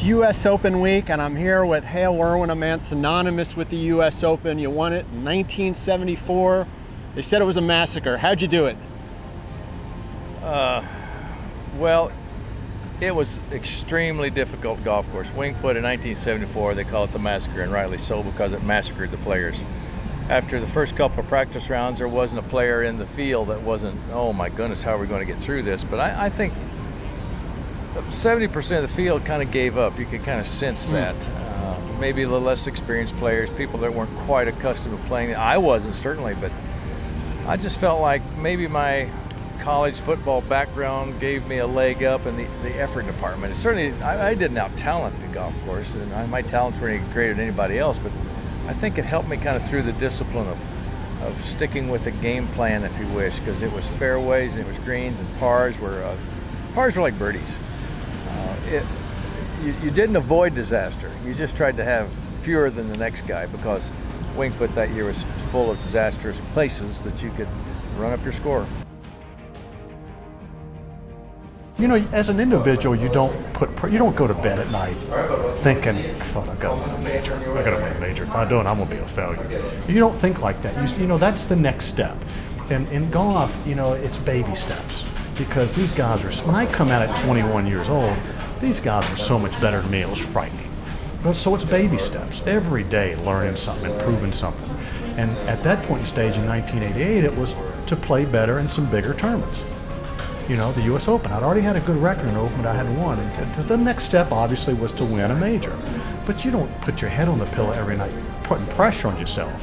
U.S. Open week, and I'm here with Hale Irwin, a man synonymous with the U.S. Open. You won it in 1974. They said it was a massacre. How'd you do it? Well, it was extremely difficult golf course. Winged Foot in 1974, they call it the massacre, and rightly so, because it massacred the players. After the first couple of practice rounds, there wasn't a player in the field that wasn't, oh my goodness, how are we going to get through this? But I think 70% of the field kind of gave up. You could kind of sense that. Maybe a little less experienced players, people that weren't quite accustomed to playing. I wasn't, certainly, but I just felt like maybe my college football background gave me a leg up in the effort department. Certainly, I didn't out-talent the golf course, and my talents weren't any greater than anybody else, but I think it helped me kind of through the discipline of sticking with a game plan, if you wish, because it was fairways and it was greens, and pars were like birdies. You didn't avoid disaster. You just tried to have fewer than the next guy, because Winged Foot that year was full of disastrous places that you could run up your score. You know, as an individual, you don't go to bed at night thinking, I thought I got to win a major. I got to win a major. If I don't, I'm going to be a failure. You don't think like that. You know, that's the next step. And in golf, you know, it's baby steps. Because these guys are, when I come out at 21 years old, these guys are so much better than me. It was frightening. But so it's baby steps. Every day learning something, improving something. And at that point in stage in 1988, it was to play better in some bigger tournaments. You know, the U.S. Open. I'd already had a good record in the Open, but I hadn't won. And the next step, obviously, was to win a major. But you don't put your head on the pillow every night putting pressure on yourself.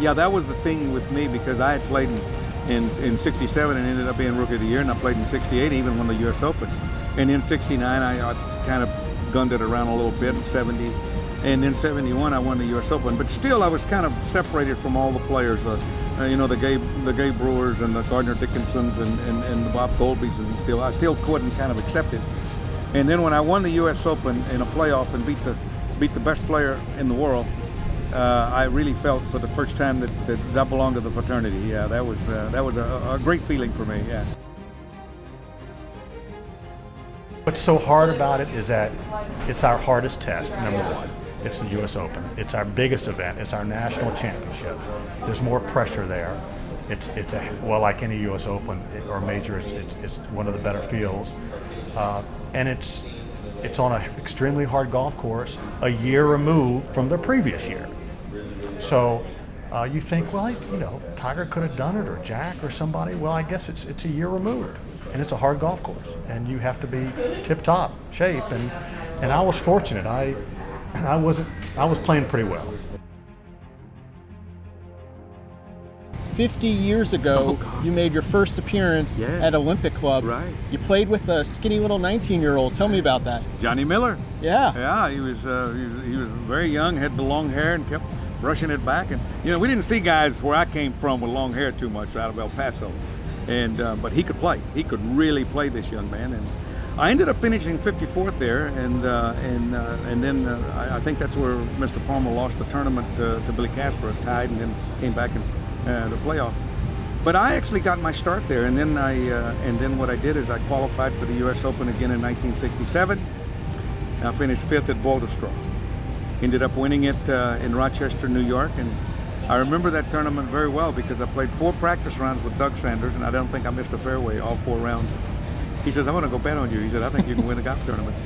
Yeah, that was the thing with me, because I had played in 67 and ended up being Rookie of the Year, and I played in 68, even won the U.S. Open. And in 69, I kind of gunned it around a little bit in 70. And in 71, I won the U.S. Open. But still, I was kind of separated from all the players. You know, the Gabe Brewers and the Gardner Dickinsons and the Bob Goldbys, and I still couldn't kind of accept it. And then when I won the U.S. Open in a playoff and beat the best player in the world, I really felt for the first time that belonged to the fraternity. Yeah, that was a great feeling for me. Yeah. What's so hard about it is that it's our hardest test, number one. It's the U.S. Open. It's our biggest event. It's our national championship. There's more pressure there. It's like any U.S. Open or major, it's one of the better fields, and it's on an extremely hard golf course, a year removed from the previous year. So you think, well, you know, Tiger could have done it, or Jack, or somebody. Well, I guess it's a year removed, and it's a hard golf course, and you have to be tip-top shape. And I was fortunate. I was playing pretty well. 50 years ago, you made your first appearance at Olympic Club. Right. You played with a skinny little 19-year-old. Tell me about that. Johnny Miller. Yeah. Yeah, he was very young, had the long hair, and kept brushing it back. And you know, we didn't see guys where I came from with long hair too much out of El Paso. And but he could play. He could really play, this young man. And I ended up finishing 54th there, and then I think that's where Mr. Palmer lost the tournament to Billy Casper, tied, and then came back in the playoff. But I actually got my start there, and then what I did is I qualified for the U.S. Open again in 1967. I finished 5th at Boulder Straw. Ended up winning it in Rochester, New York, and I remember that tournament very well because I played 4 practice rounds with Doug Sanders, and I don't think I missed a fairway all 4 rounds. He says, I'm going to go bet on you. He said, I think you can win a golf tournament.